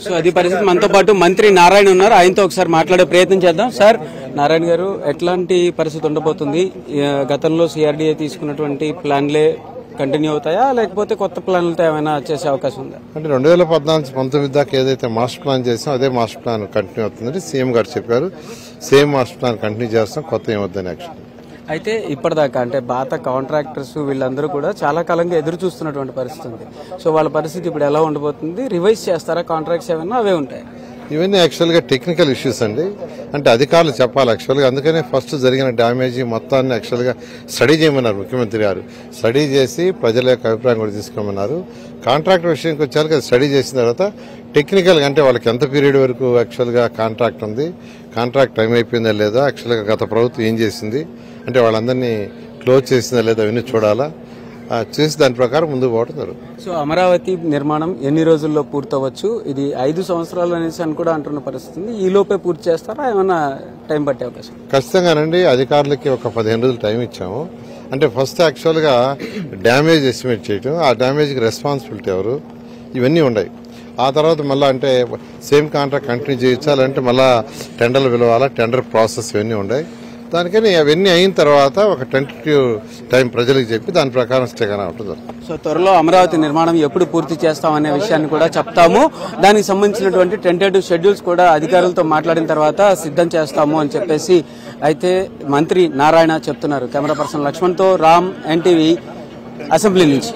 So అది పరిస్థితి. మనతో పాటు మంత్రి నారాయణ ఉన్నారు, ఆయనతో ఒకసారి మాట్లాడే ప్రయత్నం చేద్దాం. సార్ నారాయణ గారు, ఎట్లాంటి పరిస్థితి ఉండబోతుంది? గతంలో సిఆర్డీఏ తీసుకున్నటువంటి ప్లాన్లే కంటిన్యూ అవుతాయా, లేకపోతే కొత్త ప్లాన్లతో ఏమైనా చేసే అవకాశం ఉందా? అంటే 2014-19 దాకా ఏదైతే మాస్టర్ ప్లాన్ చేసాం అదే మాస్టర్ ప్లాన్ కంటిన్యూ అవుతుందని సీఎం గారు చెప్పారు. సేమ్ మాస్టర్ ప్లాన్ కంటిన్యూ చేస్తాం, కొత్త ఏమవుతుంది యాక్షన్. అయితే ఇప్పటిదాకా అంటే పాత కాంట్రాక్టర్స్ వీళ్ళందరూ కూడా చాలా కాలంగా ఎదురు చూస్తున్నటువంటి పరిస్థితి ఉంది. సో వాళ్ళ పరిస్థితి ఇప్పుడు ఎలా ఉండబోతుంది? రివైజ్ చేస్తారా కాంట్రాక్ట్స్ ఏమైనా? అవే ఉంటాయి. ఇవన్నీ యాక్చువల్గా టెక్నికల్ ఇష్యూస్ అండి. అంటే అధికారులు చెప్పాలి యాక్చువల్గా. అందుకనే ఫస్ట్ జరిగిన డ్యామేజ్ మొత్తాన్ని యాక్చువల్గా స్టడీ చేయమన్నారు ముఖ్యమంత్రి గారు. స్టడీ చేసి ప్రజల యొక్క అభిప్రాయం కూడా తీసుకోమన్నారు. కాంట్రాక్ట్ విషయానికి వచ్చాక స్టడీ చేసిన తర్వాత టెక్నికల్గా అంటే వాళ్ళకి ఎంత పీరియడ్ వరకు యాక్చువల్గా కాంట్రాక్ట్ ఉంది, కాంట్రాక్ట్ టైం అయిపోయిందా లేదా, యాక్చువల్గా గత ప్రభుత్వం ఏం చేసింది అంటే వాళ్ళందరినీ క్లోజ్ చేసిందా లేదా అవన్నీ చూడాలా, చేసి దాని ప్రకారం ముందుకు పోవడం జరుగుతుంది. సో అమరావతి నిర్మాణం ఎన్ని రోజుల్లో పూర్తవచ్చు? ఇది 5 సంవత్సరాలు అనేసి అని కూడా అంటున్న పరిస్థితి ఉంది. ఈ లోపే పూర్తి చేస్తారా, ఏమైనా టైం పట్టే అవకాశం? ఖచ్చితంగానండి. అధికారులకి ఒక 15 రోజులు టైం ఇచ్చాము. అంటే ఫస్ట్ యాక్చువల్గా డ్యామేజ్ ఎస్టిమేట్ చేయటం, ఆ డ్యామేజ్కి రెస్పాన్సిబిలిటీ ఎవరు, ఇవన్నీ ఉన్నాయి. ఆ తర్వాత మళ్ళీ అంటే సేమ్ కాంట్రాక్ట్ కంటిన్యూ చేయించాలంటే మళ్ళీ టెండర్లు పిలవాలా, టెండర్ ప్రాసెస్ ఇవన్నీ ఉన్నాయి. దానికని అవన్నీ అయిన తర్వాత ఒక టెంటేటివ్ టైం ప్రజలకు చెప్పి దాని ప్రకారం స్టే కానీ ఉంటుంది. సో త్వరలో అమరావతి నిర్మాణం ఎప్పుడు పూర్తి చేస్తామనే విషయాన్ని కూడా చెప్తాము. దానికి సంబంధించినటువంటి టెంటేటివ్ షెడ్యూల్స్ కూడా అధికారులతో మాట్లాడిన తర్వాత సిద్ధం చేస్తాము అని చెప్పేసి అయితే మంత్రి నారాయణ చెప్తున్నారు. కెమెరా పర్సన్ లక్ష్మణ్తో రామ్, ఎన్టీవీ, అసెంబ్లీ నుంచి.